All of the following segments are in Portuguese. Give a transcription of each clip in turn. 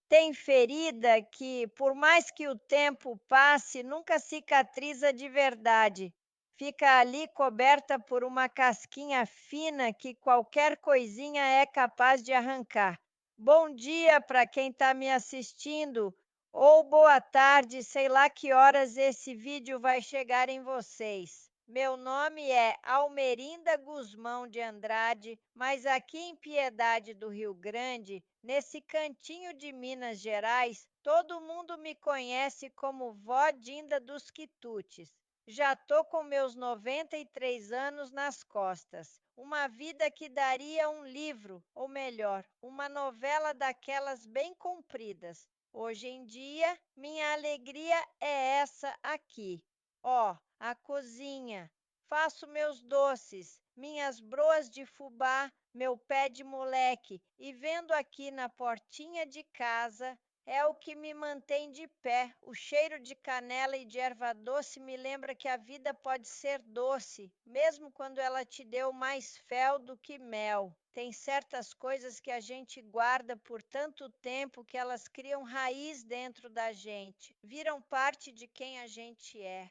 Tem ferida que, por mais que o tempo passe, nunca cicatriza de verdade. Fica ali coberta por uma casquinha fina que qualquer coisinha é capaz de arrancar. Bom dia para quem está me assistindo, ou boa tarde, sei lá que horas esse vídeo vai chegar em vocês. Meu nome é Almerinda Gusmão de Andrade, mas aqui em Piedade do Rio Grande, nesse cantinho de Minas Gerais, todo mundo me conhece como Vó Dinda dos Quitutes. Já tô com meus 93 anos nas costas. Uma vida que daria um livro, ou melhor, uma novela daquelas bem compridas. Hoje em dia, minha alegria é essa aqui. Ó, a cozinha. Faço meus doces, minhas broas de fubá, meu pé de moleque, e vendo aqui na portinha de casa é o que me mantém de pé. O cheiro de canela e de erva doce me lembra que a vida pode ser doce, mesmo quando ela te deu mais fel do que mel. Tem certas coisas que a gente guarda por tanto tempo que elas criam raiz dentro da gente, viram parte de quem a gente é.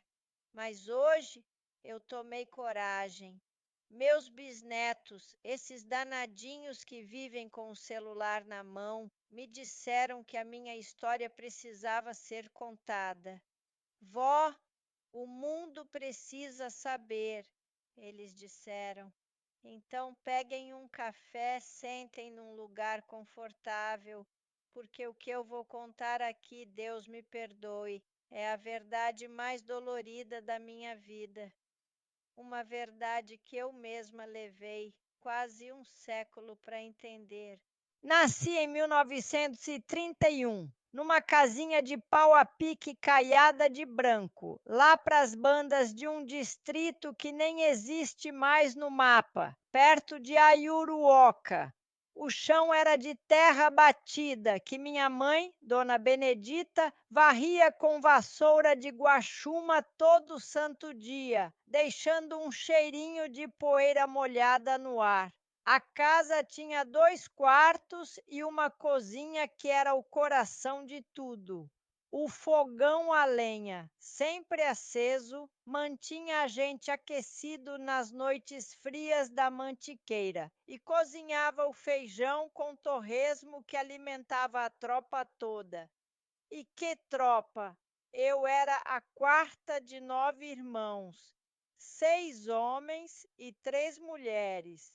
Mas hoje eu tomei coragem. Meus bisnetos, esses danadinhos que vivem com o celular na mão, me disseram que a minha história precisava ser contada. Vó, o mundo precisa saber, eles disseram. Então peguem um café, sentem num lugar confortável, porque o que eu vou contar aqui, Deus me perdoe, é a verdade mais dolorida da minha vida. Uma verdade que eu mesma levei quase um século para entender. Nasci em 1931, numa casinha de pau a pique caiada de branco, lá para as bandas de um distrito que nem existe mais no mapa, perto de Ayuruoca. O chão era de terra batida, que minha mãe, Dona Benedita, varria com vassoura de guaxuma todo santo dia, deixando um cheirinho de poeira molhada no ar. A casa tinha 2 quartos e uma cozinha que era o coração de tudo. O fogão a lenha, sempre aceso, mantinha a gente aquecido nas noites frias da mantiqueira e cozinhava o feijão com torresmo que alimentava a tropa toda. E que tropa! Eu era a quarta de 9 irmãos, 6 homens e 3 mulheres.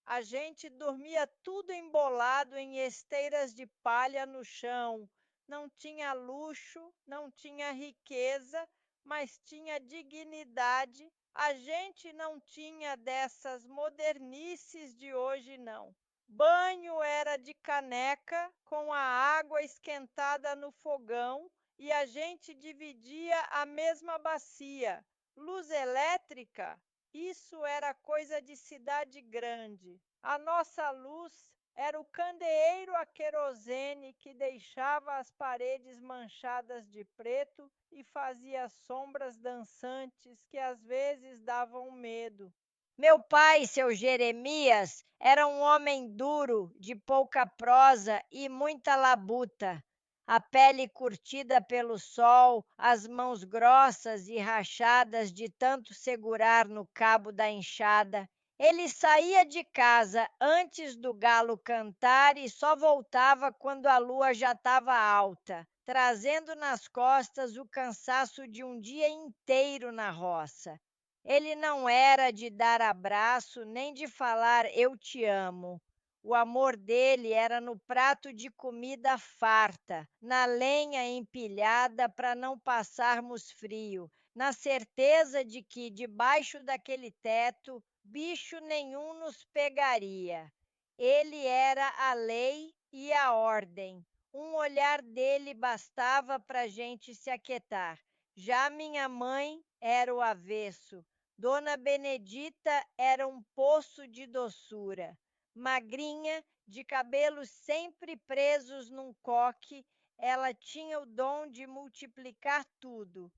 A gente dormia tudo embolado em esteiras de palha no chão. Não tinha luxo, não tinha riqueza, mas tinha dignidade. A gente não tinha dessas modernices de hoje, não. Banho era de caneca, com a água esquentada no fogão, e a gente dividia a mesma bacia. Luz elétrica? Isso era coisa de cidade grande. A nossa luz era o candeeiro a querosene que deixava as paredes manchadas de preto e fazia sombras dançantes que às vezes davam medo. Meu pai, seu Jeremias, era um homem duro, de pouca prosa e muita labuta. A pele curtida pelo sol, as mãos grossas e rachadas de tanto segurar no cabo da enxada. Ele saía de casa antes do galo cantar e só voltava quando a lua já estava alta, trazendo nas costas o cansaço de um dia inteiro na roça. Ele não era de dar abraço nem de falar eu te amo. O amor dele era no prato de comida farta, na lenha empilhada para não passarmos frio, na certeza de que debaixo daquele teto bicho nenhum nos pegaria. Ele era a lei e a ordem. Um olhar dele bastava para a gente se aquietar. Já minha mãe era o avesso. Dona Benedita era um poço de doçura. Magrinha, de cabelos sempre presos num coque, ela tinha o dom de multiplicar tudo.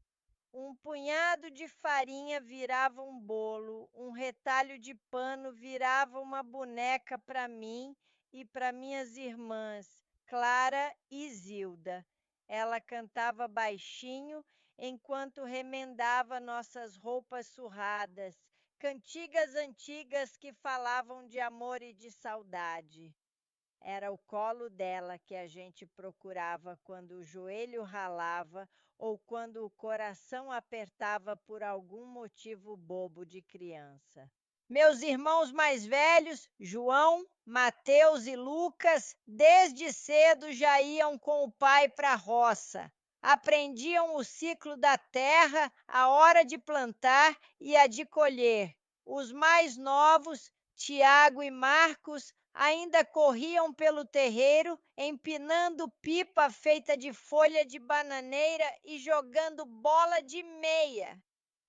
Um punhado de farinha virava um bolo, um retalho de pano virava uma boneca para mim e para minhas irmãs. Clara e Zilda. Ela cantava baixinho enquanto remendava nossas roupas surradas, cantigas antigas que falavam de amor e de saudade. Era o colo dela que a gente procurava quando o joelho ralava ou quando o coração apertava por algum motivo bobo de criança. Meus irmãos mais velhos, João, Mateus e Lucas, desde cedo já iam com o pai para a roça. Aprendiam o ciclo da terra, a hora de plantar e a de colher. Os mais novos, Tiago e Marcos, ainda corriam pelo terreiro, empinando pipa feita de folha de bananeira e jogando bola de meia.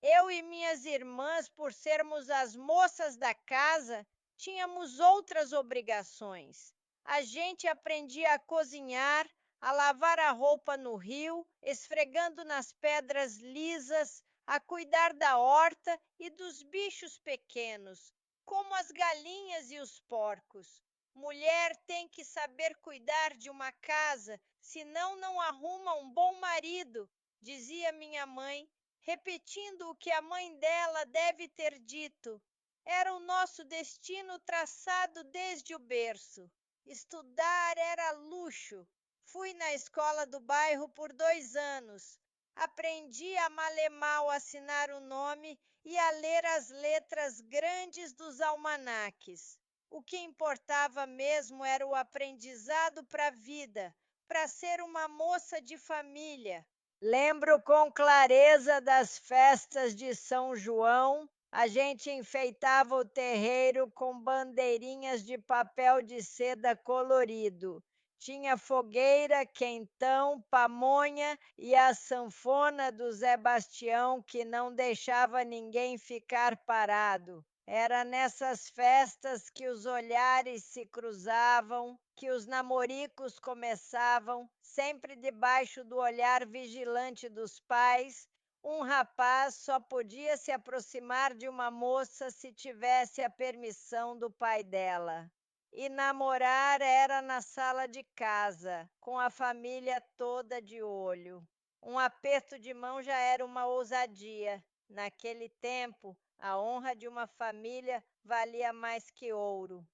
Eu e minhas irmãs, por sermos as moças da casa, tínhamos outras obrigações. A gente aprendia a cozinhar, a lavar a roupa no rio, esfregando nas pedras lisas, a cuidar da horta e dos bichos pequenos, como as galinhas e os porcos. Mulher tem que saber cuidar de uma casa, senão não arruma um bom marido, dizia minha mãe, repetindo o que a mãe dela deve ter dito. Era o nosso destino traçado desde o berço. Estudar era luxo. Fui na escola do bairro por 2 anos. Aprendi a mal assinar o nome e a ler as letras grandes dos almanaques. O que importava mesmo era o aprendizado para a vida, para ser uma moça de família. Lembro com clareza das festas de São João. A gente enfeitava o terreiro com bandeirinhas de papel de seda colorido. Tinha fogueira, quentão, pamonha e a sanfona do Zé Bastião que não deixava ninguém ficar parado. Era nessas festas que os olhares se cruzavam, que os namoricos começavam, sempre debaixo do olhar vigilante dos pais. Um rapaz só podia se aproximar de uma moça se tivesse a permissão do pai dela. E namorar era na sala de casa, com a família toda de olho. Um aperto de mão já era uma ousadia. Naquele tempo, a honra de uma família valia mais que ouro.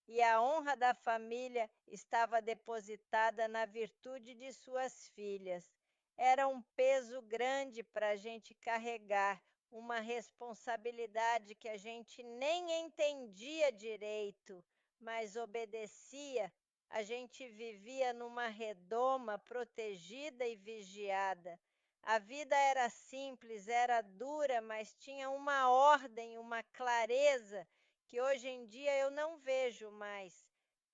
E a honra da família estava depositada na virtude de suas filhas. Era um peso grande para a gente carregar, uma responsabilidade que a gente nem entendia direito, mas obedecia. A gente vivia numa redoma protegida e vigiada. A vida era simples, era dura, mas tinha uma ordem, uma clareza que hoje em dia eu não vejo mais.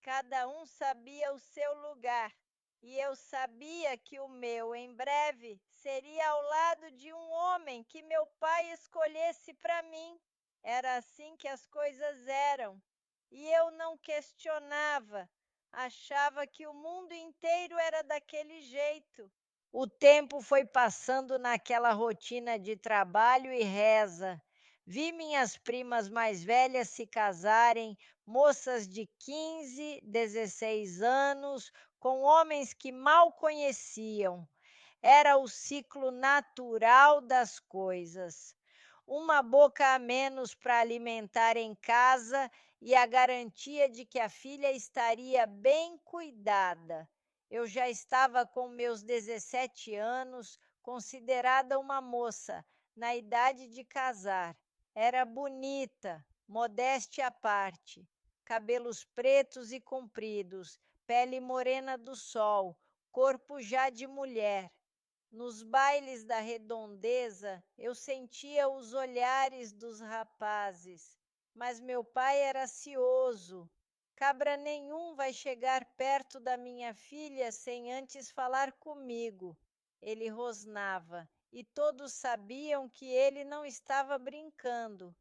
Cada um sabia o seu lugar, e eu sabia que o meu, em breve, seria ao lado de um homem que meu pai escolhesse para mim. Era assim que as coisas eram, e eu não questionava, achava que o mundo inteiro era daquele jeito. O tempo foi passando naquela rotina de trabalho e reza. Vi minhas primas mais velhas se casarem, moças de 15, 16 anos, com homens que mal conheciam. Era o ciclo natural das coisas. Uma boca a menos para alimentar em casa e a garantia de que a filha estaria bem cuidada. Eu já estava com meus 17 anos, considerada uma moça, na idade de casar. Era bonita, modéstia à parte, cabelos pretos e compridos, pele morena do sol, corpo já de mulher. Nos bailes da redondeza, eu sentia os olhares dos rapazes, mas meu pai era cioso. Cabra nenhum vai chegar perto da minha filha sem antes falar comigo. Ele rosnava, e todos sabiam que ele não estava brincando.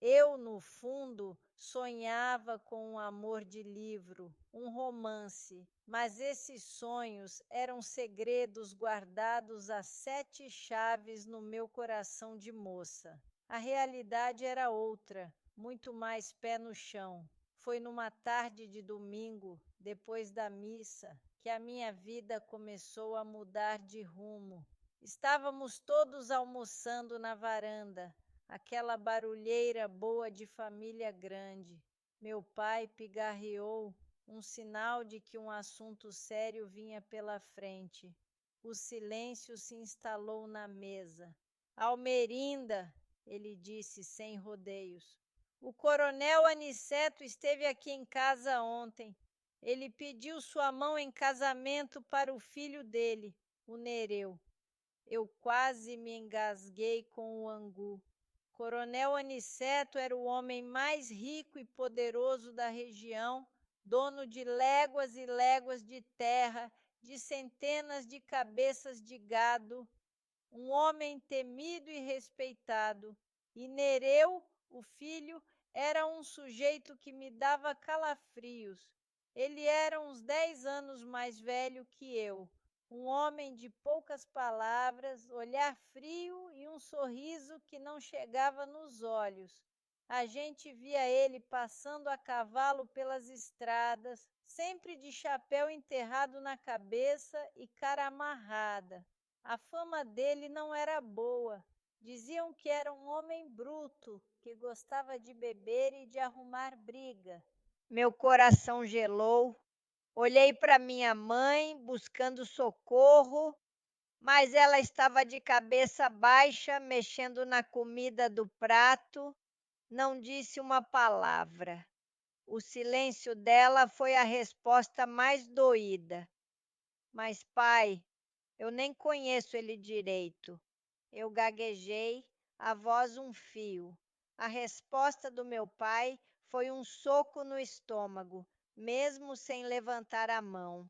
Eu, no fundo, sonhava com um amor de livro, um romance, mas esses sonhos eram segredos guardados a 7 chaves no meu coração de moça. A realidade era outra, muito mais pé no chão. Foi numa tarde de domingo, depois da missa, que a minha vida começou a mudar de rumo. Estávamos todos almoçando na varanda, aquela barulheira boa de família grande. Meu pai pigarreou, um sinal de que um assunto sério vinha pela frente. O silêncio se instalou na mesa. Almerinda, ele disse sem rodeios. O coronel Aniceto esteve aqui em casa ontem. Ele pediu sua mão em casamento para o filho dele, o Nereu. Eu quase me engasguei com o angu. Coronel Aniceto era o homem mais rico e poderoso da região, dono de léguas e léguas de terra, de centenas de cabeças de gado, um homem temido e respeitado. E Nereu, o filho, era um sujeito que me dava calafrios. Ele era uns 10 anos mais velho que eu, um homem de poucas palavras, olhar frio e um sorriso que não chegava nos olhos. A gente via ele passando a cavalo pelas estradas, sempre de chapéu enterrado na cabeça e cara amarrada. A fama dele não era boa. Diziam que era um homem bruto, que gostava de beber e de arrumar briga. Meu coração gelou. Olhei para minha mãe, buscando socorro, mas ela estava de cabeça baixa, mexendo na comida do prato. Não disse uma palavra. O silêncio dela foi a resposta mais doída. Mas, pai, eu nem conheço ele direito. Eu gaguejei, a voz um fio. A resposta do meu pai foi um soco no estômago, mesmo sem levantar a mão.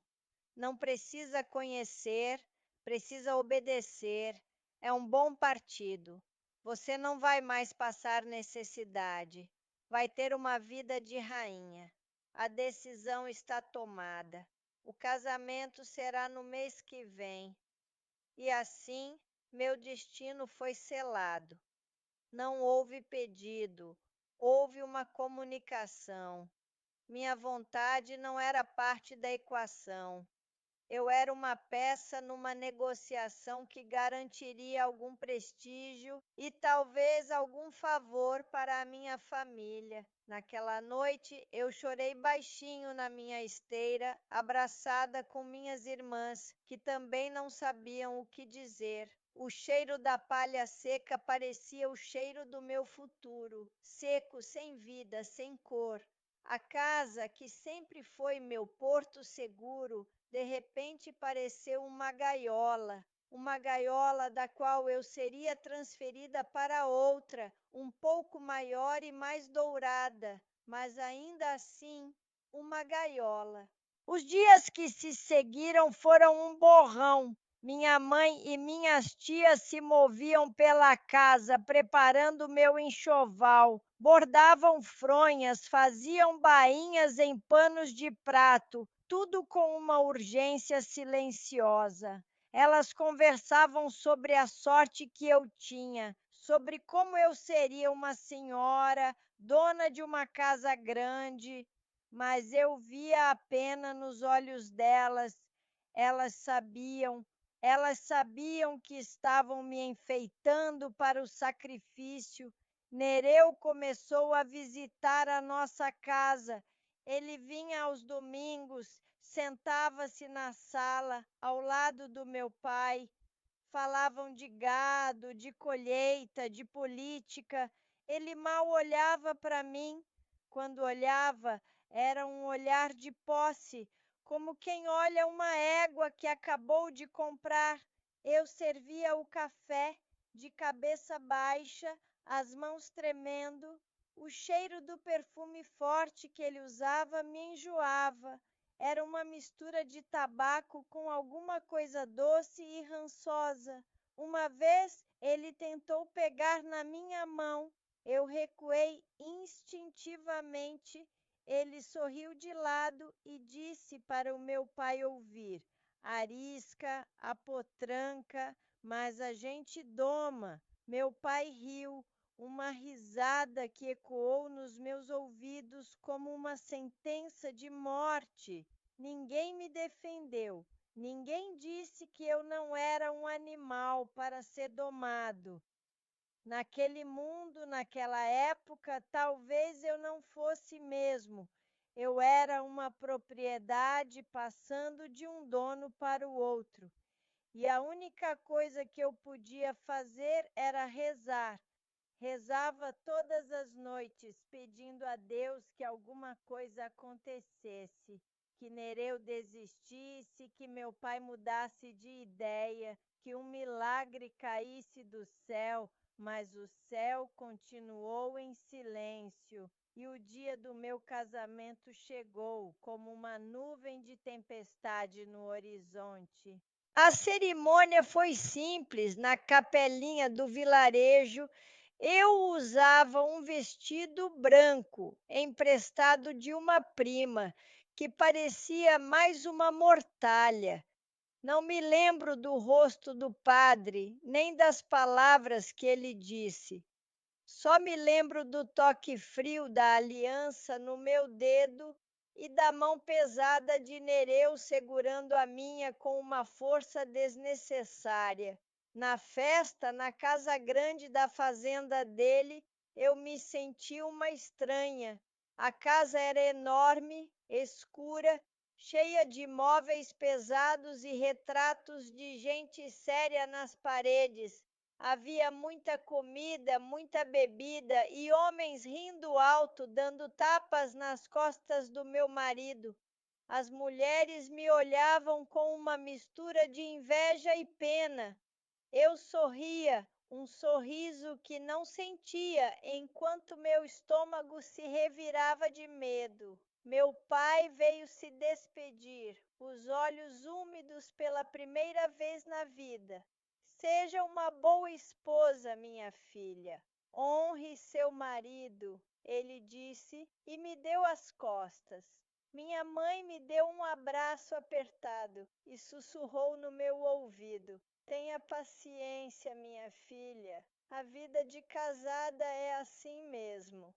Não precisa conhecer, precisa obedecer. É um bom partido. Você não vai mais passar necessidade. Vai ter uma vida de rainha. A decisão está tomada. O casamento será no mês que vem. E assim, meu destino foi selado. Não houve pedido, houve uma comunicação. Minha vontade não era parte da equação. Eu era uma peça numa negociação que garantiria algum prestígio e talvez algum favor para a minha família. Naquela noite, eu chorei baixinho na minha esteira, abraçada com minhas irmãs, que também não sabiam o que dizer. O cheiro da palha seca parecia o cheiro do meu futuro, seco, sem vida, sem cor. A casa, que sempre foi meu porto seguro, de repente pareceu uma gaiola da qual eu seria transferida para outra, um pouco maior e mais dourada, mas ainda assim uma gaiola. Os dias que se seguiram foram um borrão. Minha mãe e minhas tias se moviam pela casa, preparando meu enxoval. Bordavam fronhas, faziam bainhas em panos de prato, tudo com uma urgência silenciosa. Elas conversavam sobre a sorte que eu tinha, sobre como eu seria uma senhora, dona de uma casa grande, mas eu via a pena nos olhos delas. Elas sabiam, elas sabiam que estavam me enfeitando para o sacrifício. Nereu começou a visitar a nossa casa. Ele vinha aos domingos, sentava-se na sala, ao lado do meu pai. Falavam de gado, de colheita, de política. Ele mal olhava para mim. Quando olhava, era um olhar de posse, como quem olha uma égua que acabou de comprar. Eu servia o café, de cabeça baixa, as mãos tremendo. O cheiro do perfume forte que ele usava me enjoava. Era uma mistura de tabaco com alguma coisa doce e rançosa. Uma vez ele tentou pegar na minha mão. Eu recuei instintivamente. Ele sorriu de lado e disse para o meu pai ouvir: Arisca, a potranca, mas a gente doma. Meu pai riu, uma risada que ecoou nos meus ouvidos como uma sentença de morte. Ninguém me defendeu. Ninguém disse que eu não era um animal para ser domado. Naquele mundo, naquela época, talvez eu não fosse mesmo. Eu era uma propriedade passando de um dono para o outro. E a única coisa que eu podia fazer era rezar. Rezava todas as noites, pedindo a Deus que alguma coisa acontecesse, que Nereu desistisse, que meu pai mudasse de ideia, que um milagre caísse do céu, mas o céu continuou em silêncio. E o dia do meu casamento chegou, como uma nuvem de tempestade no horizonte. A cerimônia foi simples, na capelinha do vilarejo. Eu usava um vestido branco, emprestado de uma prima, que parecia mais uma mortalha. Não me lembro do rosto do padre, nem das palavras que ele disse. Só me lembro do toque frio da aliança no meu dedo e da mão pesada de Nereu segurando a minha com uma força desnecessária. Na festa, na casa grande da fazenda dele, eu me senti uma estranha. A casa era enorme, escura, cheia de móveis pesados e retratos de gente séria nas paredes. Havia muita comida, muita bebida e homens rindo alto, dando tapas nas costas do meu marido. As mulheres me olhavam com uma mistura de inveja e pena. Eu sorria, um sorriso que não sentia, enquanto meu estômago se revirava de medo. Meu pai veio se despedir, os olhos úmidos pela primeira vez na vida. Seja uma boa esposa, minha filha. Honre seu marido, ele disse e me deu as costas. Minha mãe me deu um abraço apertado e sussurrou no meu ouvido: Tenha paciência, minha filha. A vida de casada é assim mesmo.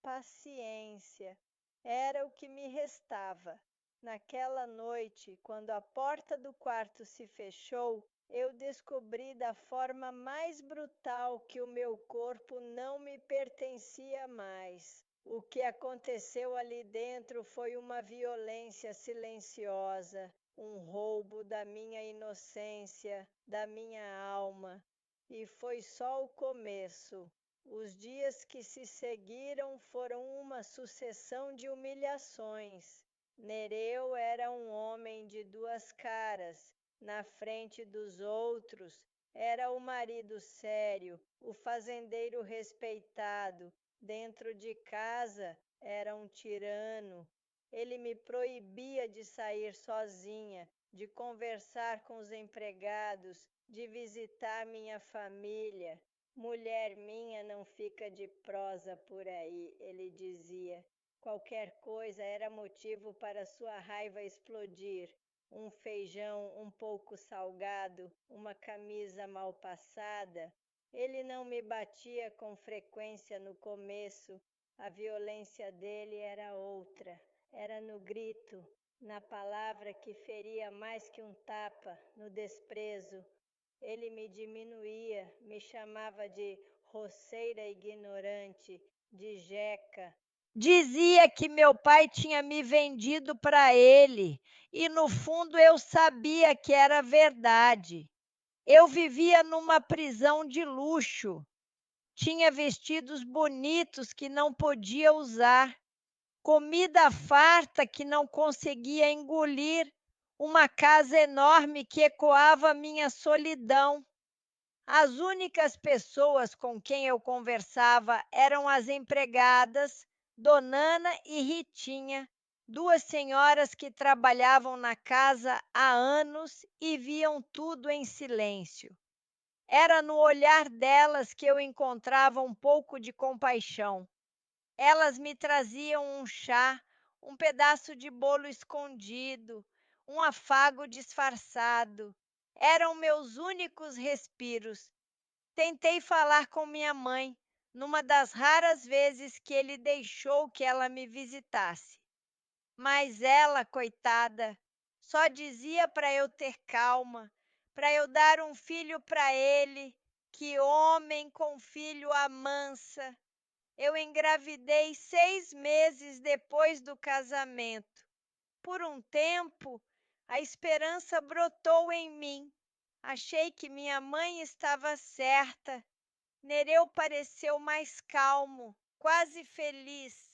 Paciência. Era o que me restava. Naquela noite, quando a porta do quarto se fechou, eu descobri da forma mais brutal que o meu corpo não me pertencia mais. O que aconteceu ali dentro foi uma violência silenciosa, um roubo da minha inocência, da minha alma. E foi só o começo. Os dias que se seguiram foram uma sucessão de humilhações. Nereu era um homem de duas caras. Na frente dos outros, era o marido sério, o fazendeiro respeitado. Dentro de casa, era um tirano. Ele me proibia de sair sozinha, de conversar com os empregados, de visitar minha família. Mulher minha não fica de prosa por aí, ele dizia. Qualquer coisa era motivo para sua raiva explodir. Um feijão um pouco salgado, uma camisa mal passada. Ele não me batia com frequência no começo. A violência dele era outra. Era no grito, na palavra que feria mais que um tapa, no desprezo. Ele me diminuía, me chamava de roceira ignorante, de jeca. Dizia que meu pai tinha me vendido para ele, e no fundo eu sabia que era verdade. Eu vivia numa prisão de luxo, tinha vestidos bonitos que não podia usar, comida farta que não conseguia engolir, uma casa enorme que ecoava minha solidão. As únicas pessoas com quem eu conversava eram as empregadas, Donana e Ritinha, duas senhoras que trabalhavam na casa há anos e viam tudo em silêncio. Era no olhar delas que eu encontrava um pouco de compaixão. Elas me traziam um chá, um pedaço de bolo escondido, um afago disfarçado. Eram meus únicos respiros. Tentei falar com minha mãe, numa das raras vezes que ele deixou que ela me visitasse. Mas ela, coitada, só dizia para eu ter calma, para eu dar um filho para ele, que homem com filho amansa. Eu engravidei 6 meses depois do casamento. Por um tempo, a esperança brotou em mim. Achei que minha mãe estava certa. Nereu pareceu mais calmo, quase feliz.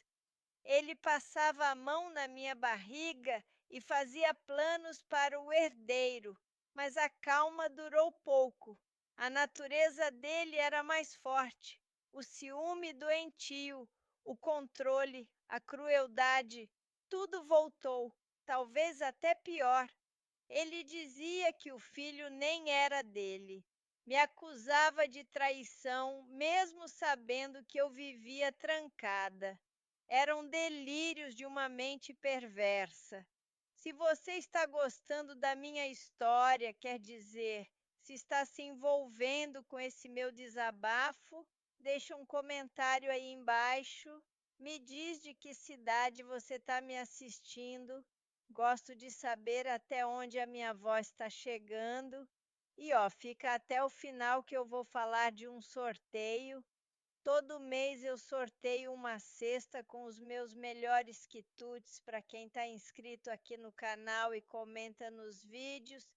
Ele passava a mão na minha barriga e fazia planos para o herdeiro, mas a calma durou pouco. A natureza dele era mais forte. O ciúme doentio, o controle, a crueldade, tudo voltou, talvez até pior. Ele dizia que o filho nem era dele. Me acusava de traição, mesmo sabendo que eu vivia trancada. Eram delírios de uma mente perversa. Se você está gostando da minha história, quer dizer, se está se envolvendo com esse meu desabafo, deixa um comentário aí embaixo. Me diz de que cidade você está me assistindo. Gosto de saber até onde a minha voz está chegando. E ó, fica até o final que eu vou falar de um sorteio. Todo mês eu sorteio uma cesta com os meus melhores quitutes para quem está inscrito aqui no canal e comenta nos vídeos.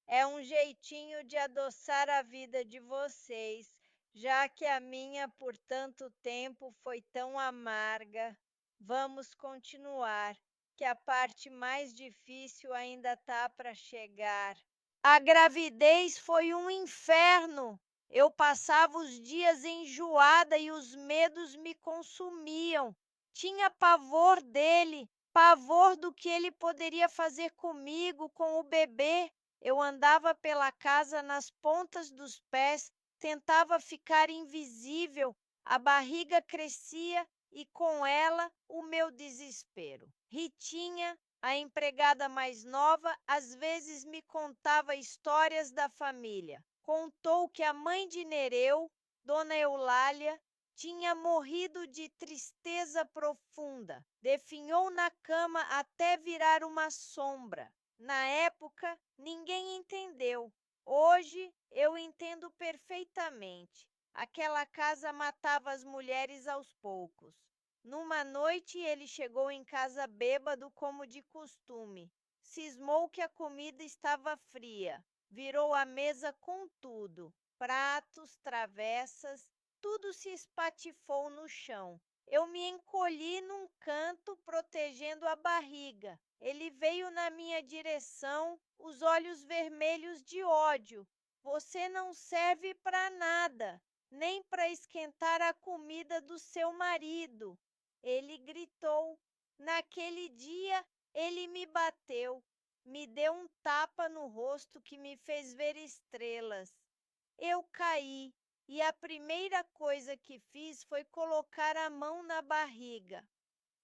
É um jeitinho de adoçar a vida de vocês, já que a minha por tanto tempo foi tão amarga. Vamos continuar, que a parte mais difícil ainda tá para chegar. A gravidez foi um inferno. Eu passava os dias enjoada e os medos me consumiam. Tinha pavor dele, pavor do que ele poderia fazer comigo, com o bebê. Eu andava pela casa nas pontas dos pés, tentava ficar invisível, a barriga crescia e com ela o meu desespero. Ritinha, a empregada mais nova, às vezes me contava histórias da família. Contou que a mãe de Nereu, Dona Eulália, tinha morrido de tristeza profunda. Definhou na cama até virar uma sombra. Na época, ninguém entendeu. Hoje, eu entendo perfeitamente. Aquela casa matava as mulheres aos poucos. Numa noite, ele chegou em casa bêbado, como de costume. Cismou que a comida estava fria. Virou a mesa com tudo, pratos, travessas, tudo se espatifou no chão. Eu me encolhi num canto, protegendo a barriga. Ele veio na minha direção, os olhos vermelhos de ódio. Você não serve para nada, nem para esquentar a comida do seu marido. Ele gritou. Naquele dia, ele me bateu. Me deu um tapa no rosto que me fez ver estrelas. Eu caí e a primeira coisa que fiz foi colocar a mão na barriga.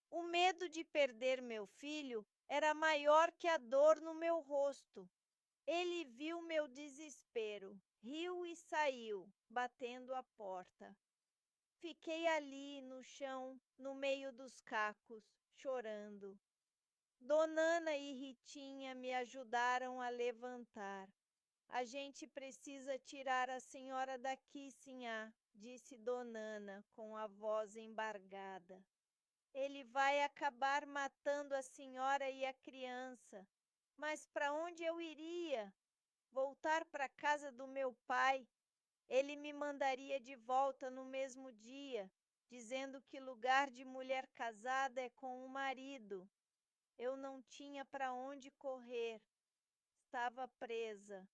O medo de perder meu filho era maior que a dor no meu rosto. Ele viu meu desespero, riu e saiu, batendo a porta. Fiquei ali no chão, no meio dos cacos, chorando. Donana e Ritinha me ajudaram a levantar. A gente precisa tirar a senhora daqui, sinhá, disse Donana com a voz embargada. Ele vai acabar matando a senhora e a criança. Mas para onde eu iria? Voltar para a casa do meu pai? Ele me mandaria de volta no mesmo dia, dizendo que lugar de mulher casada é com o marido. Eu não tinha para onde correr. Estava presa.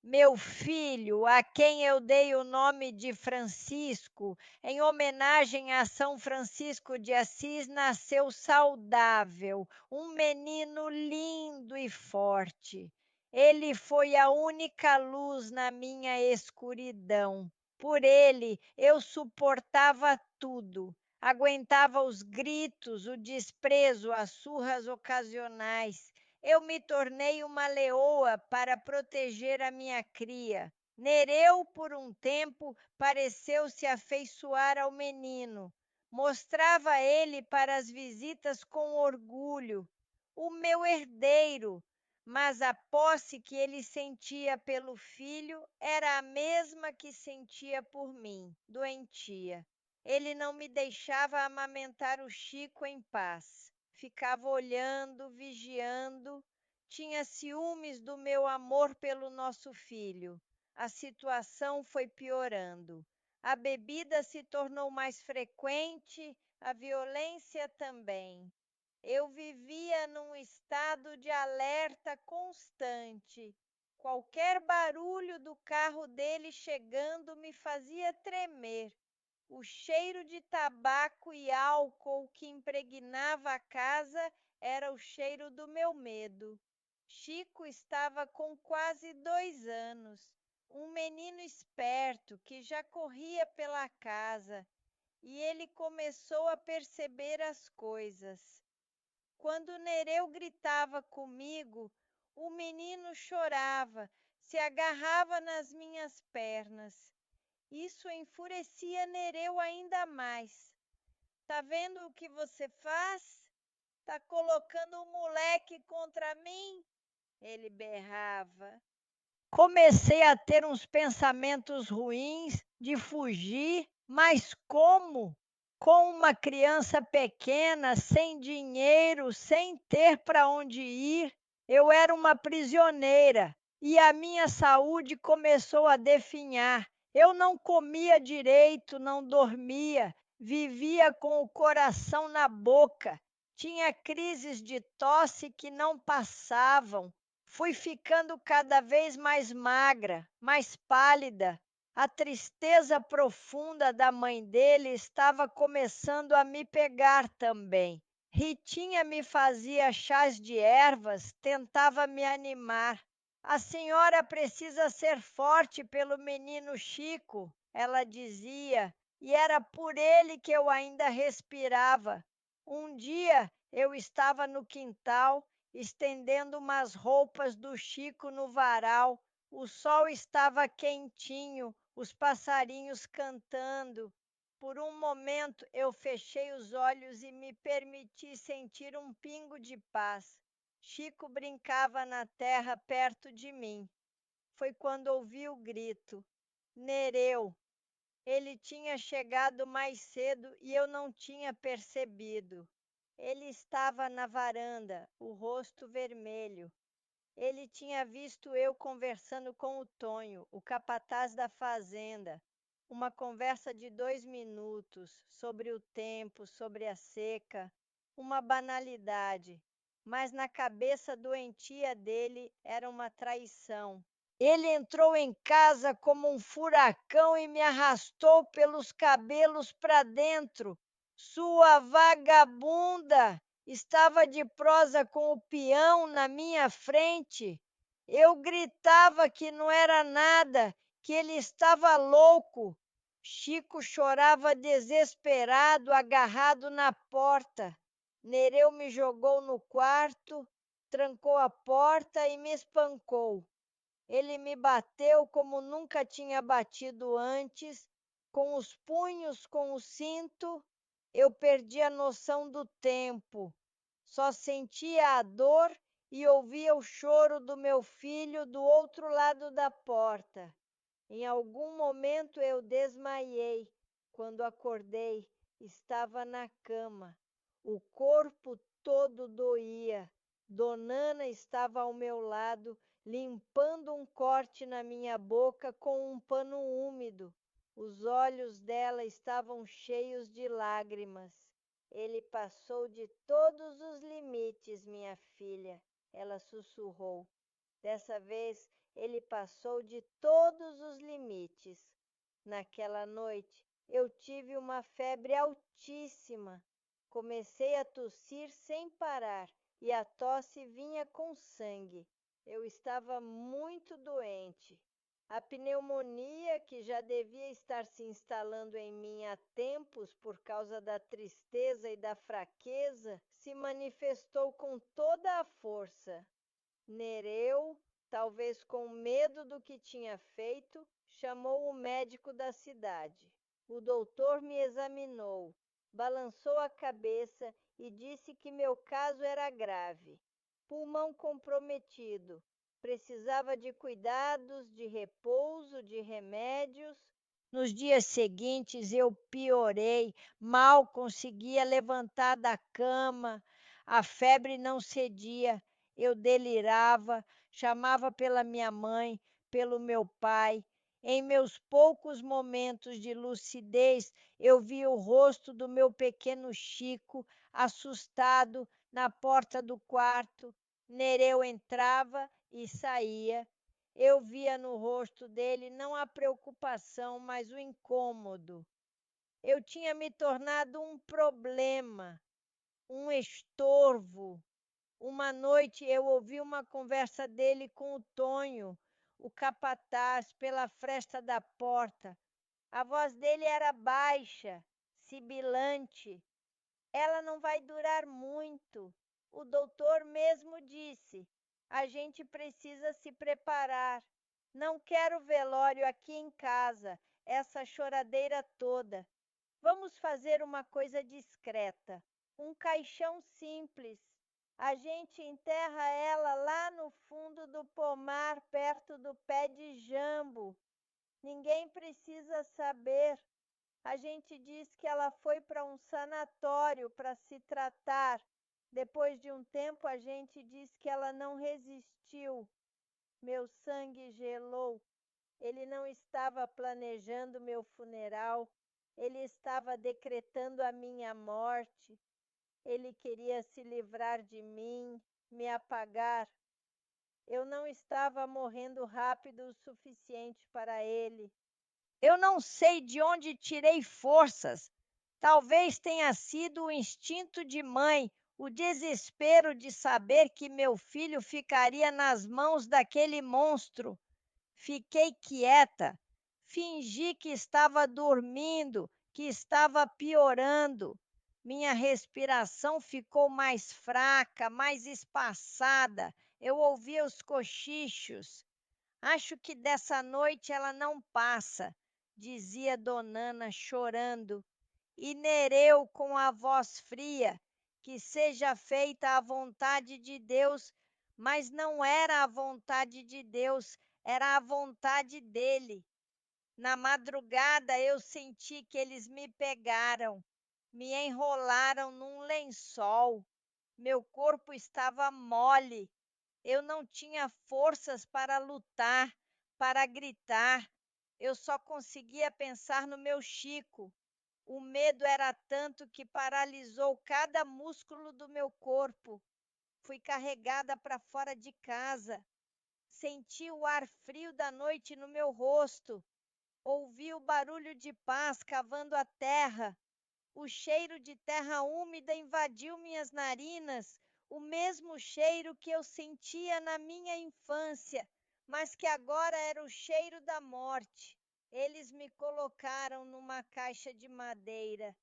Meu filho, a quem eu dei o nome de Francisco, em homenagem a São Francisco de Assis, nasceu saudável, um menino lindo e forte. Ele foi a única luz na minha escuridão. Por ele, eu suportava tudo. Aguentava os gritos, o desprezo, as surras ocasionais. Eu me tornei uma leoa para proteger a minha cria. Nereu, por um tempo, pareceu se afeiçoar ao menino, Mostrava ele para as visitas com orgulho, o meu herdeiro, mas a posse que ele sentia pelo filho era a mesma que sentia por mim, doentia. Ele não me deixava amamentar o Chico em paz. Ficava olhando, vigiando, tinha ciúmes do meu amor pelo nosso filho. A situação foi piorando. A bebida se tornou mais frequente, a violência também. Eu vivia num estado de alerta constante. Qualquer barulho do carro dele chegando me fazia tremer. O cheiro de tabaco e álcool que impregnava a casa era o cheiro do meu medo. Chico estava com quase 2 anos, um menino esperto que já corria pela casa, e ele começou a perceber as coisas. Quando Nereu gritava comigo, o menino chorava, se agarrava nas minhas pernas. Isso enfurecia Nereu ainda mais. Tá vendo o que você faz? Tá colocando o moleque contra mim? Ele berrava. Comecei a ter uns pensamentos ruins de fugir, mas como? Com uma criança pequena, sem dinheiro, sem ter para onde ir, eu era uma prisioneira e a minha saúde começou a definhar. Eu não comia direito, não dormia, vivia com o coração na boca, tinha crises de tosse que não passavam. Fui ficando cada vez mais magra, mais pálida. A tristeza profunda da mãe dele estava começando a me pegar também. Ritinha me fazia chás de ervas, tentava me animar. A senhora precisa ser forte pelo menino Chico, ela dizia, e era por ele que eu ainda respirava. Um dia eu estava no quintal estendendo umas roupas do Chico no varal. O sol estava quentinho, os passarinhos cantando. Por um momento eu fechei os olhos e me permiti sentir um pingo de paz. Chico brincava na terra perto de mim. Foi quando ouvi o grito: Nereu! Ele tinha chegado mais cedo e eu não tinha percebido. Ele estava na varanda, o rosto vermelho. Ele tinha visto eu conversando com o Tonho, o capataz da fazenda. Uma conversa de 2 minutos sobre o tempo, sobre a seca, uma banalidade. Mas na cabeça doentia dele era uma traição. Ele entrou em casa como um furacão e me arrastou pelos cabelos para dentro. Sua vagabunda! Estava de prosa com o peão na minha frente. Eu gritava que não era nada, que ele estava louco. Chico chorava desesperado, agarrado na porta. Nereu me jogou no quarto, trancou a porta e me espancou. Ele me bateu como nunca tinha batido antes, com os punhos, com o cinto. Eu perdi a noção do tempo. Só sentia a dor e ouvia o choro do meu filho do outro lado da porta. Em algum momento eu desmaiei. Quando acordei, estava na cama. O corpo todo doía. Donana estava ao meu lado, limpando um corte na minha boca com um pano úmido. Os olhos dela estavam cheios de lágrimas. Ele passou de todos os limites, minha filha, ela sussurrou. Dessa vez, ele passou de todos os limites. Naquela noite, eu tive uma febre altíssima. Comecei a tossir sem parar e a tosse vinha com sangue. Eu estava muito doente. A pneumonia, que já devia estar se instalando em mim há tempos por causa da tristeza e da fraqueza, se manifestou com toda a força. Nereu, talvez com medo do que tinha feito, chamou o médico da cidade. O doutor me examinou. balançou a cabeça e disse que meu caso era grave. Pulmão comprometido. Precisava de cuidados, de repouso, de remédios. Nos dias seguintes eu piorei, mal conseguia levantar da cama, a febre não cedia, eu delirava, chamava pela minha mãe, pelo meu pai. Em meus poucos momentos de lucidez, eu vi o rosto do meu pequeno Chico, assustado, na porta do quarto. Nereu entrava e saía. Eu via no rosto dele não a preocupação, mas o incômodo. Eu tinha me tornado um problema, um estorvo. Uma noite eu ouvi uma conversa dele com o Tonho, o capataz, pela fresta da porta. A voz dele era baixa, sibilante. Ela não vai durar muito. O doutor mesmo disse. A gente precisa se preparar. Não quero velório aqui em casa, essa choradeira toda. Vamos fazer uma coisa discreta. Um caixão simples. A gente enterra ela lá no fundo do pomar, perto do pé de jambo. Ninguém precisa saber. A gente diz que ela foi para um sanatório para se tratar. Depois de um tempo, a gente diz que ela não resistiu. Meu sangue gelou. Ele não estava planejando meu funeral. Ele estava decretando a minha morte. Ele queria se livrar de mim, me apagar. Eu não estava morrendo rápido o suficiente para ele. Eu não sei de onde tirei forças. Talvez tenha sido o instinto de mãe, o desespero de saber que meu filho ficaria nas mãos daquele monstro. Fiquei quieta, fingi que estava dormindo, que estava piorando. Minha respiração ficou mais fraca, mais espaçada. Eu ouvia os cochichos. Acho que dessa noite ela não passa, dizia Donana chorando. E Nereu com a voz fria, que seja feita a vontade de Deus, mas não era a vontade de Deus, era a vontade dele. Na madrugada eu senti que eles me pegaram, me enrolaram num lençol. Meu corpo estava mole, eu não tinha forças para lutar, para gritar. Eu só conseguia pensar no meu Chico. O medo era tanto que paralisou cada músculo do meu corpo. Fui carregada para fora de casa. Senti o ar frio da noite no meu rosto. Ouvi o barulho de pás cavando a terra. O cheiro de terra úmida invadiu minhas narinas, o mesmo cheiro que eu sentia na minha infância, mas que agora era o cheiro da morte. Eles me colocaram numa caixa de madeira,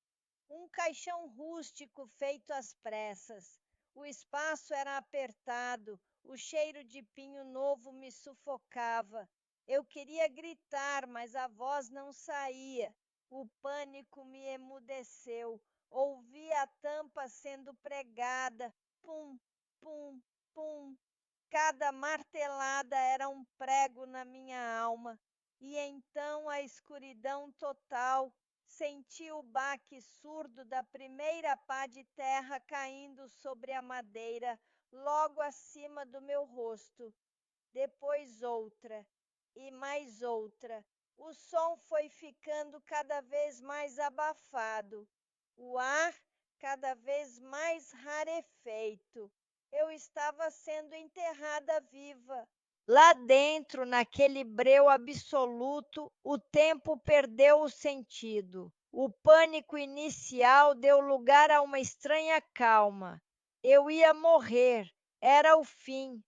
um caixão rústico feito às pressas. O espaço era apertado, o cheiro de pinho novo me sufocava. Eu queria gritar, mas a voz não saía. O pânico me emudeceu. Ouvi a tampa sendo pregada. Pum, pum, pum. Cada martelada era um prego na minha alma. E então a escuridão total. Senti o baque surdo da primeira pá de terra caindo sobre a madeira, logo acima do meu rosto. Depois outra e mais outra. O som foi ficando cada vez mais abafado, o ar cada vez mais rarefeito. Eu estava sendo enterrada viva. Lá dentro, naquele breu absoluto, o tempo perdeu o sentido. O pânico inicial deu lugar a uma estranha calma. Eu ia morrer, era o fim.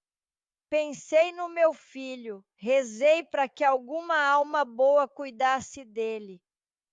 Pensei no meu filho, rezei para que alguma alma boa cuidasse dele.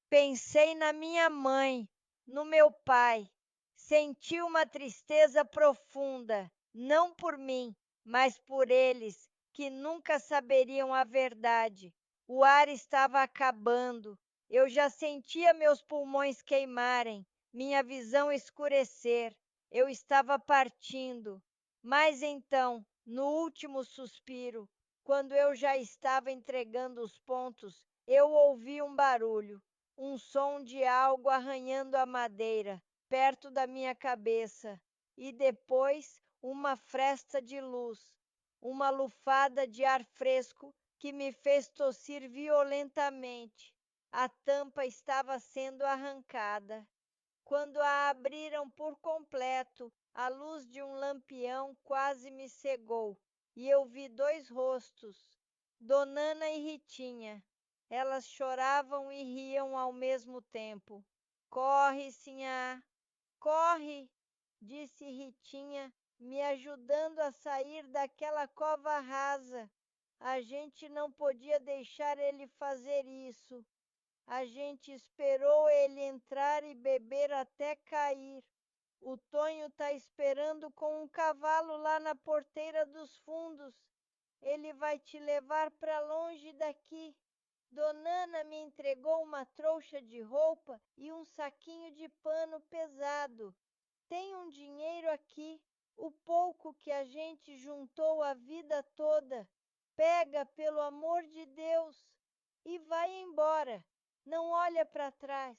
Pensei na minha mãe, no meu pai. Senti uma tristeza profunda, não por mim, mas por eles, que nunca saberiam a verdade. O ar estava acabando. Eu já sentia meus pulmões queimarem. minha visão escurecer. Eu estava partindo. Mas então, no último suspiro, quando eu já estava entregando os pontos, eu ouvi um barulho, um som de algo arranhando a madeira, perto da minha cabeça, e depois uma fresta de luz, uma lufada de ar fresco que me fez tossir violentamente. A tampa estava sendo arrancada. Quando a abriram por completo, a luz de um lampião quase me cegou e eu vi dois rostos, Donana e Ritinha. Elas choravam e riam ao mesmo tempo. Corre, sinhá, corre, disse Ritinha, me ajudando a sair daquela cova rasa. A gente não podia deixar ele fazer isso. A gente esperou ele entrar e beber até cair. O Tonho tá esperando com um cavalo lá na porteira dos fundos. Ele vai te levar para longe daqui. Donana me entregou uma trouxa de roupa e um saquinho de pano pesado. Tem um dinheiro aqui, o pouco que a gente juntou a vida toda. Pega, pelo amor de Deus, e vai embora. Não olha para trás.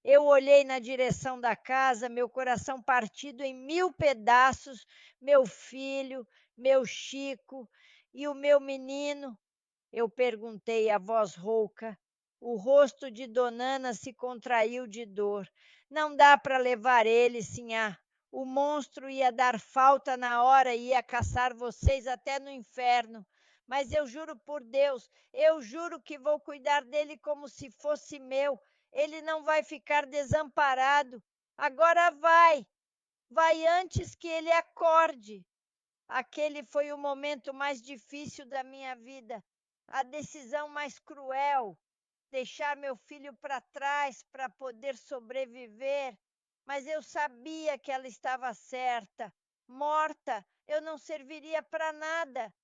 Eu olhei na direção da casa, meu coração partido em 1000 pedaços, meu filho, meu Chico e o meu menino. Eu perguntei a voz rouca. O rosto de Donana se contraiu de dor. Não dá para levar ele, sinhá. O monstro ia dar falta na hora e ia caçar vocês até no inferno. Mas eu juro por Deus, eu juro que vou cuidar dele como se fosse meu. Ele não vai ficar desamparado. Agora vai, vai antes que ele acorde. Aquele foi o momento mais difícil da minha vida, a decisão mais cruel, deixar meu filho para trás para poder sobreviver. Mas eu sabia que ela estava certa. Morta, eu não serviria para nada.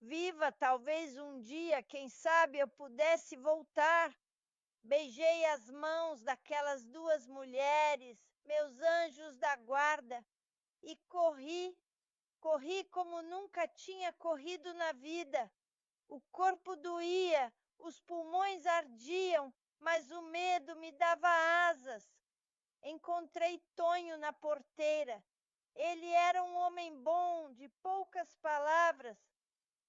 Viva, talvez um dia, quem sabe, eu pudesse voltar. Beijei as mãos daquelas duas mulheres, meus anjos da guarda, e corri. Corri como nunca tinha corrido na vida. O corpo doía, os pulmões ardiam, mas o medo me dava asas. Encontrei Tonho na porteira. Ele era um homem bom, de poucas palavras.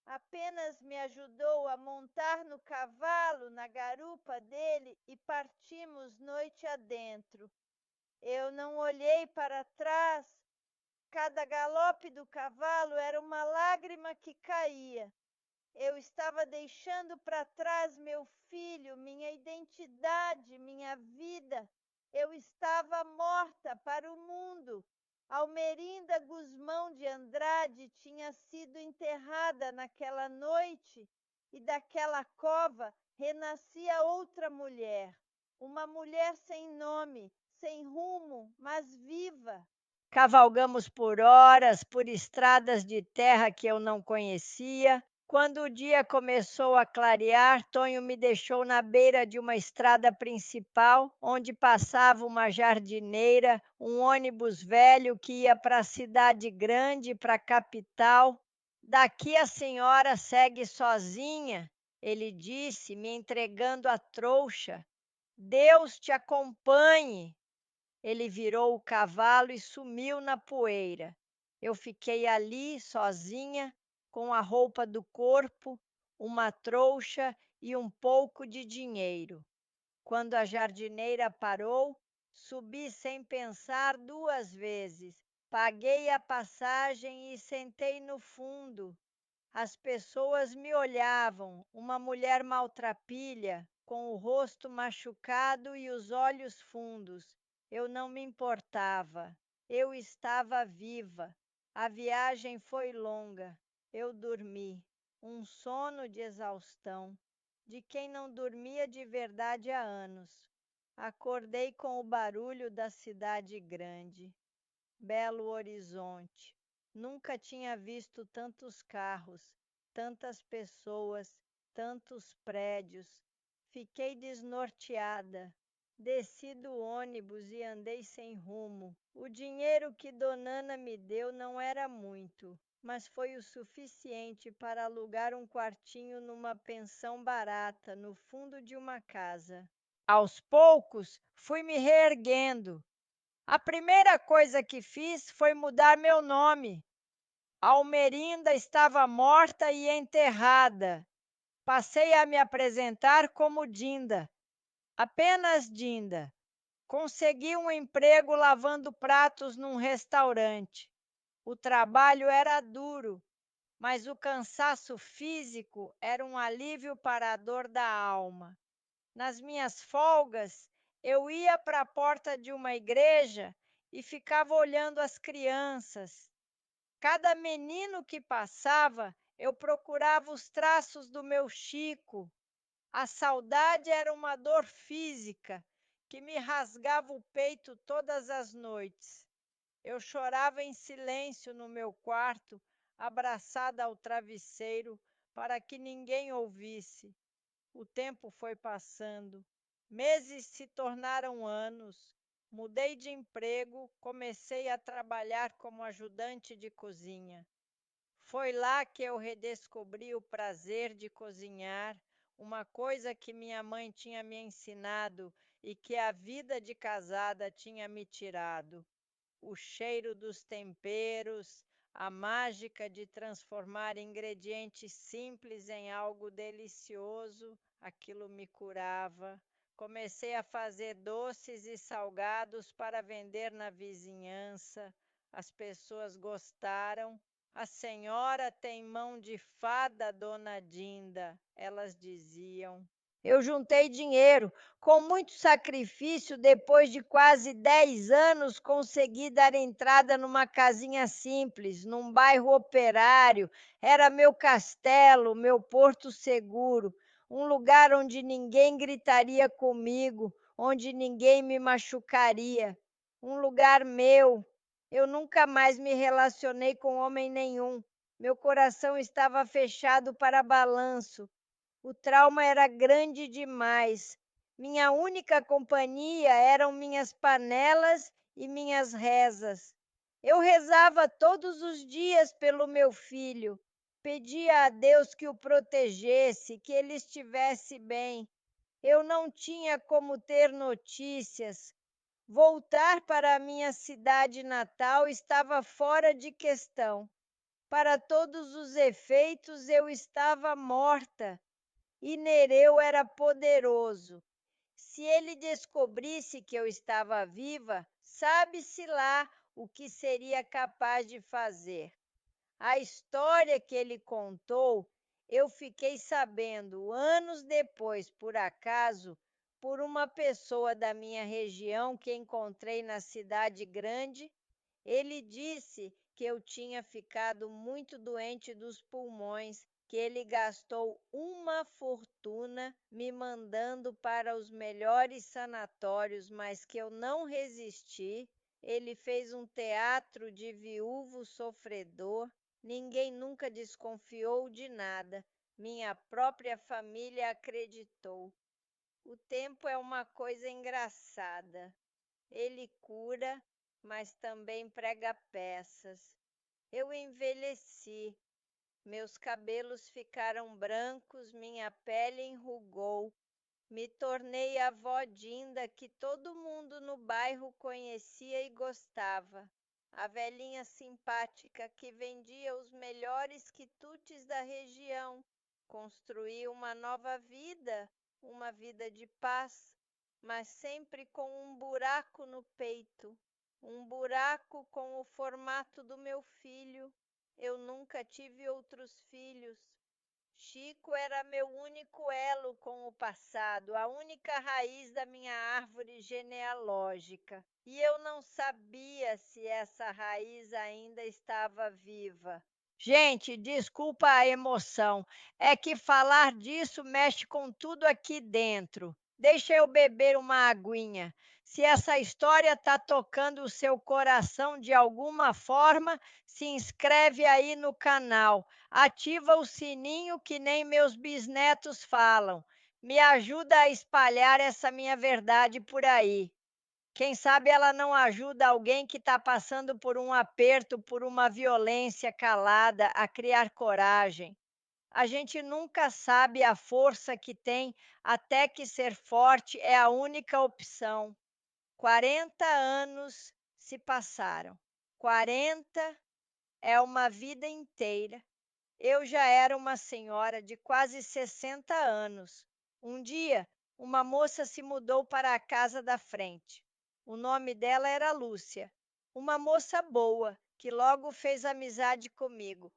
Apenas me ajudou a montar no cavalo, na garupa dele, e partimos noite adentro. Eu não olhei para trás. Cada galope do cavalo era uma lágrima que caía. Eu estava deixando para trás meu filho, minha identidade, minha vida. Eu estava morta para o mundo. Almerinda Gusmão de Andrade tinha sido enterrada naquela noite e daquela cova renascia outra mulher. Uma mulher sem nome, sem rumo, mas viva. Cavalgamos por horas, por estradas de terra que eu não conhecia. Quando o dia começou a clarear, Tonho me deixou na beira de uma estrada principal, onde passava uma jardineira, um ônibus velho que ia para a cidade grande, para a capital. Daqui a senhora segue sozinha, ele disse, me entregando a trouxa. Deus te acompanhe. Ele virou o cavalo e sumiu na poeira. Eu fiquei ali sozinha, com a roupa do corpo, uma trouxa e um pouco de dinheiro. Quando a jardineira parou, subi sem pensar 2 vezes. Paguei a passagem e sentei no fundo. As pessoas me olhavam, uma mulher maltrapilha, com o rosto machucado e os olhos fundos. Eu não me importava. Eu estava viva. A viagem foi longa. Eu dormi. Um sono de exaustão, de quem não dormia de verdade há anos. Acordei com o barulho da cidade grande. Belo Horizonte. Nunca tinha visto tantos carros, tantas pessoas, tantos prédios. Fiquei desnorteada. Desci do ônibus e andei sem rumo. O dinheiro que Donana me deu não era muito, mas foi o suficiente para alugar um quartinho numa pensão barata no fundo de uma casa. Aos poucos, fui me reerguendo. A primeira coisa que fiz foi mudar meu nome. Almerinda estava morta e enterrada. Passei a me apresentar como Dinda, apenas Dinda. Consegui um emprego lavando pratos num restaurante. O trabalho era duro, mas o cansaço físico era um alívio para a dor da alma. Nas minhas folgas, eu ia para a porta de uma igreja e ficava olhando as crianças. Cada menino que passava, eu procurava os traços do meu Chico. A saudade era uma dor física que me rasgava o peito todas as noites. Eu chorava em silêncio no meu quarto, abraçada ao travesseiro, para que ninguém ouvisse. O tempo foi passando. Meses se tornaram anos. Mudei de emprego, comecei a trabalhar como ajudante de cozinha. Foi lá que eu redescobri o prazer de cozinhar, uma coisa que minha mãe tinha me ensinado e que a vida de casada tinha me tirado. O cheiro dos temperos, a mágica de transformar ingredientes simples em algo delicioso, aquilo me curava. Comecei a fazer doces e salgados para vender na vizinhança. As pessoas gostaram. A senhora tem mão de fada, dona Dinda, elas diziam. Eu juntei dinheiro. Com muito sacrifício, depois de quase 10 anos, consegui dar entrada numa casinha simples, num bairro operário. Era meu castelo, meu porto seguro, um lugar onde ninguém gritaria comigo, onde ninguém me machucaria. Um lugar meu. Eu nunca mais me relacionei com homem nenhum. Meu coração estava fechado para balanço. O trauma era grande demais. Minha única companhia eram minhas panelas e minhas rezas. Eu rezava todos os dias pelo meu filho. Pedia a Deus que o protegesse, que ele estivesse bem. Eu não tinha como ter notícias. Voltar para a minha cidade natal estava fora de questão. Para todos os efeitos, eu estava morta. E Nereu era poderoso. Se ele descobrisse que eu estava viva, sabe-se lá o que seria capaz de fazer. A história que ele contou, eu fiquei sabendo anos depois, por acaso, por uma pessoa da minha região que encontrei na cidade grande. Ele disse que eu tinha ficado muito doente dos pulmões, que ele gastou uma fortuna me mandando para os melhores sanatórios, mas que eu não resisti. Ele fez um teatro de viúvo sofredor. Ninguém nunca desconfiou de nada. Minha própria família acreditou. O tempo é uma coisa engraçada. Ele cura, mas também prega peças. Eu envelheci, meus cabelos ficaram brancos, minha pele enrugou. Me tornei a avó Dinda que todo mundo no bairro conhecia e gostava. A velhinha simpática que vendia os melhores quitutes da região. Construí uma nova vida, uma vida de paz, mas sempre com um buraco no peito, um buraco com o formato do meu filho. Eu nunca tive outros filhos. Chico era meu único elo com o passado, a única raiz da minha árvore genealógica. E eu não sabia se essa raiz ainda estava viva. Gente, desculpa a emoção. É que falar disso mexe com tudo aqui dentro. Deixa eu beber uma aguinha. Se essa história está tocando o seu coração de alguma forma, se inscreve aí no canal. Ativa o sininho que nem meus bisnetos falam. Me ajuda a espalhar essa minha verdade por aí. Quem sabe ela não ajuda alguém que está passando por um aperto, por uma violência calada, a criar coragem. A gente nunca sabe a força que tem, até que ser forte é a única opção. 40 anos se passaram. 40 é uma vida inteira. Eu já era uma senhora de quase 60 anos. Um dia, uma moça se mudou para a casa da frente. O nome dela era Lúcia, uma moça boa, que logo fez amizade comigo.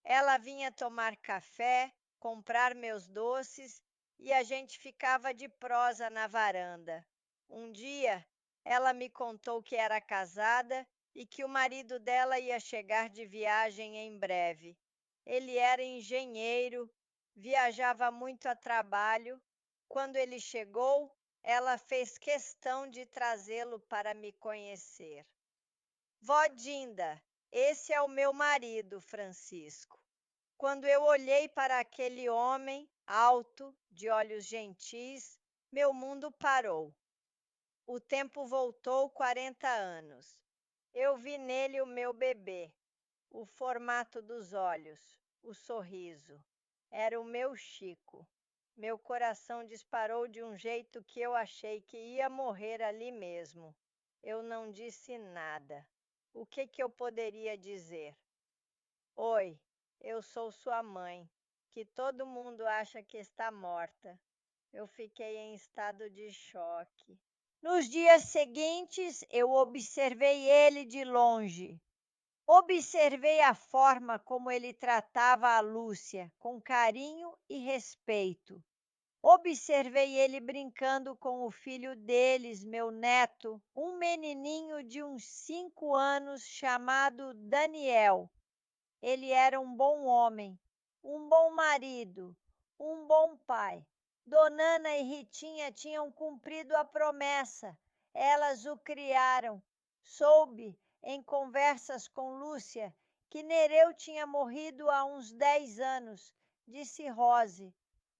Ela vinha tomar café, comprar meus doces e a gente ficava de prosa na varanda. Um dia, ela me contou que era casada e que o marido dela ia chegar de viagem em breve. Ele era engenheiro, viajava muito a trabalho. Quando ele chegou, ela fez questão de trazê-lo para me conhecer. Vó Dinda, esse é o meu marido, Francisco. Quando eu olhei para aquele homem alto, de olhos gentis, meu mundo parou. O tempo voltou 40 anos. Eu vi nele o meu bebê, o formato dos olhos, o sorriso. Era o meu Chico. Meu coração disparou de um jeito que eu achei que ia morrer ali mesmo. Eu não disse nada. O que eu poderia dizer? Oi, eu sou sua mãe, que todo mundo acha que está morta. Eu fiquei em estado de choque. Nos dias seguintes, eu observei ele de longe. Observei a forma como ele tratava a Lúcia, com carinho e respeito. Observei ele brincando com o filho deles, meu neto, um menininho de uns 5 anos chamado Daniel. Ele era um bom homem, um bom marido, um bom pai. Donana e Ritinha tinham cumprido a promessa. Elas o criaram. Soube, em conversas com Lúcia, que Nereu tinha morrido há uns 10 anos, de cirrose.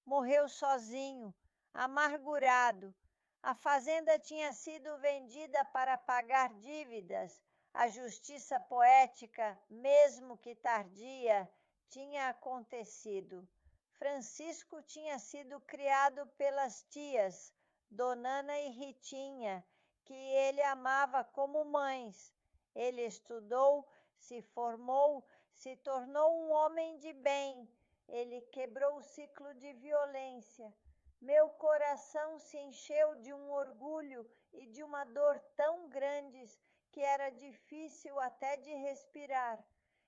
Morreu sozinho, amargurado. A fazenda tinha sido vendida para pagar dívidas. A justiça poética, mesmo que tardia, tinha acontecido. Francisco tinha sido criado pelas tias, Donana e Ritinha, que ele amava como mães. Ele estudou, se formou, se tornou um homem de bem. Ele quebrou o ciclo de violência. Meu coração se encheu de um orgulho e de uma dor tão grandes que era difícil até de respirar.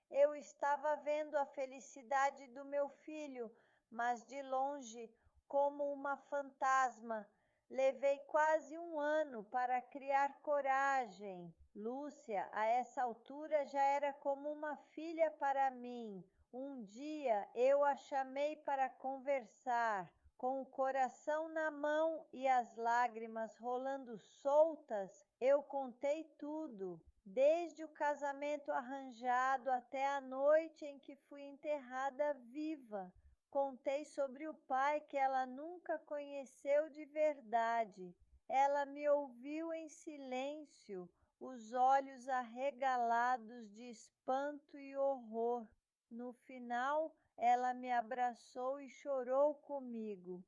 Eu estava vendo a felicidade do meu filho, mas de longe, como uma fantasma. Levei quase um ano para criar coragem. Lúcia, a essa altura, já era como uma filha para mim. Um dia eu a chamei para conversar. Com o coração na mão e as lágrimas rolando soltas, eu contei tudo, desde o casamento arranjado até a noite em que fui enterrada viva. Contei sobre o pai que ela nunca conheceu de verdade. Ela me ouviu em silêncio, os olhos arregalados de espanto e horror. No final, ela me abraçou e chorou comigo.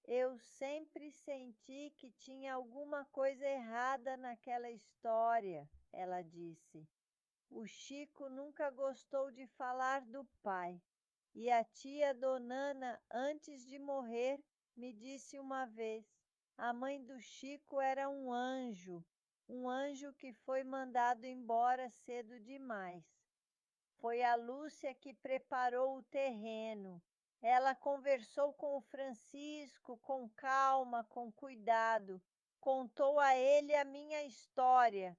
Eu sempre senti que tinha alguma coisa errada naquela história, ela disse. O Chico nunca gostou de falar do pai. E a tia Donana, antes de morrer, me disse uma vez: a mãe do Chico era um anjo que foi mandado embora cedo demais. Foi a Lúcia que preparou o terreno. Ela conversou com o Francisco com calma, com cuidado. Contou a ele a minha história.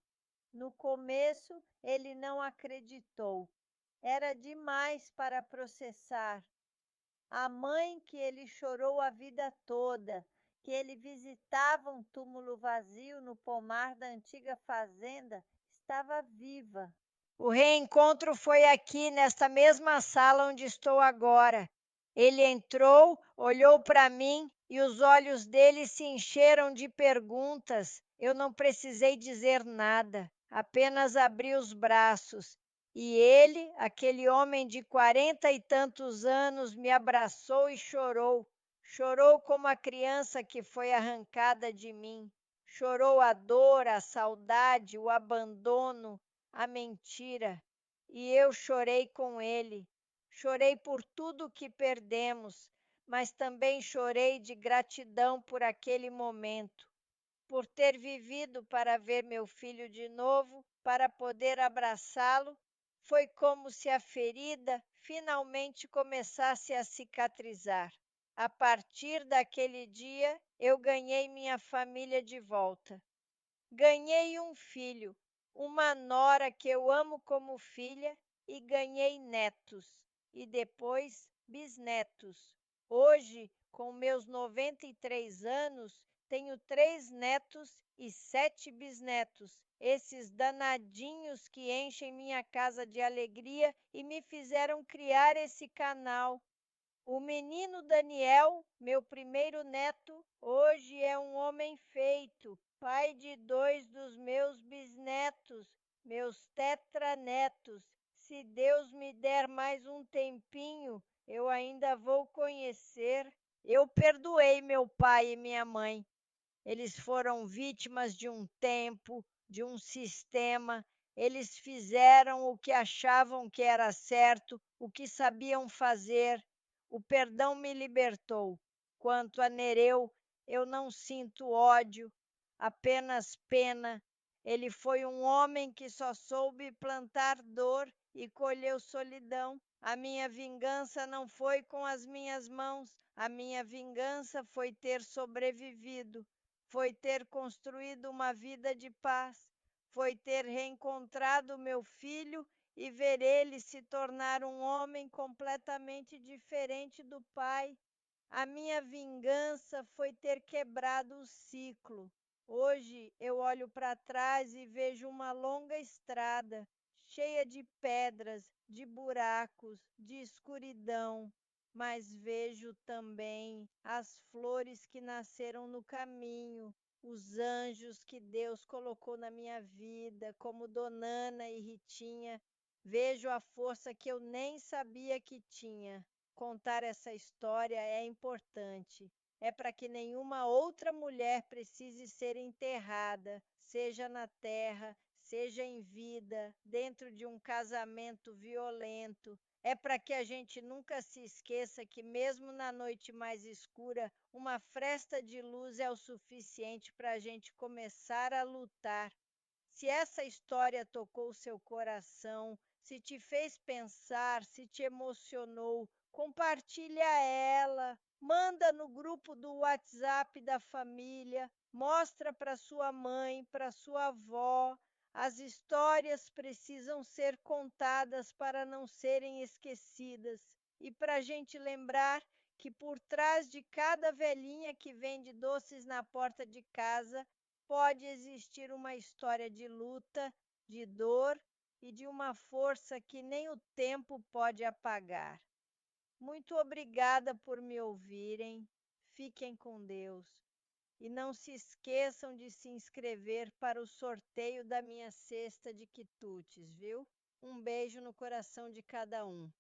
No começo, ele não acreditou. Era demais para processar. A mãe que ele chorou a vida toda, que ele visitava um túmulo vazio no pomar da antiga fazenda, estava viva. O reencontro foi aqui, nesta mesma sala onde estou agora. Ele entrou, olhou para mim e os olhos dele se encheram de perguntas. Eu não precisei dizer nada, apenas abri os braços. E ele, aquele homem de 40 e tantos anos, me abraçou e chorou. Chorou como a criança que foi arrancada de mim. Chorou a dor, a saudade, o abandono, a mentira. E eu chorei com ele. Chorei por tudo que perdemos, mas também chorei de gratidão por aquele momento, por ter vivido para ver meu filho de novo, para poder abraçá-lo. Foi como se a ferida finalmente começasse a cicatrizar. A partir daquele dia, eu ganhei minha família de volta. Ganhei um filho, uma nora que eu amo como filha e ganhei netos e depois bisnetos. Hoje, com meus 93 anos, tenho 3 netos e 7 bisnetos. Esses danadinhos que enchem minha casa de alegria e me fizeram criar esse canal. O menino Daniel, meu primeiro neto, hoje é um homem feito, pai de 2 dos meus bisnetos, meus tetranetos. Se Deus me der mais um tempinho, eu ainda vou conhecer. Eu perdoei meu pai e minha mãe. Eles foram vítimas de um tempo, de um sistema. Eles fizeram o que achavam que era certo, o que sabiam fazer. O perdão me libertou. Quanto a Nereu, eu não sinto ódio, apenas pena. Ele foi um homem que só soube plantar dor e colheu solidão. A minha vingança não foi com as minhas mãos, a minha vingança foi ter sobrevivido. Foi ter construído uma vida de paz, foi ter reencontrado meu filho e ver ele se tornar um homem completamente diferente do pai. A minha vingança foi ter quebrado o ciclo. Hoje eu olho para trás e vejo uma longa estrada, cheia de pedras, de buracos, de escuridão, mas vejo também as flores que nasceram no caminho, os anjos que Deus colocou na minha vida, como Donana e Ritinha. Vejo a força que eu nem sabia que tinha. Contar essa história é importante. É para que nenhuma outra mulher precise ser enterrada, seja na terra, seja em vida, dentro de um casamento violento. É para que a gente nunca se esqueça que, mesmo na noite mais escura, uma fresta de luz é o suficiente para a gente começar a lutar. Se essa história tocou seu coração, se te fez pensar, se te emocionou, compartilha ela, manda no grupo do WhatsApp da família, mostra para sua mãe, para sua avó. As histórias precisam ser contadas para não serem esquecidas e para a gente lembrar que por trás de cada velhinha que vende doces na porta de casa pode existir uma história de luta, de dor e de uma força que nem o tempo pode apagar. Muito obrigada por me ouvirem. Fiquem com Deus. E não se esqueçam de se inscrever para o sorteio da minha cesta de quitutes, viu? Um beijo no coração de cada um.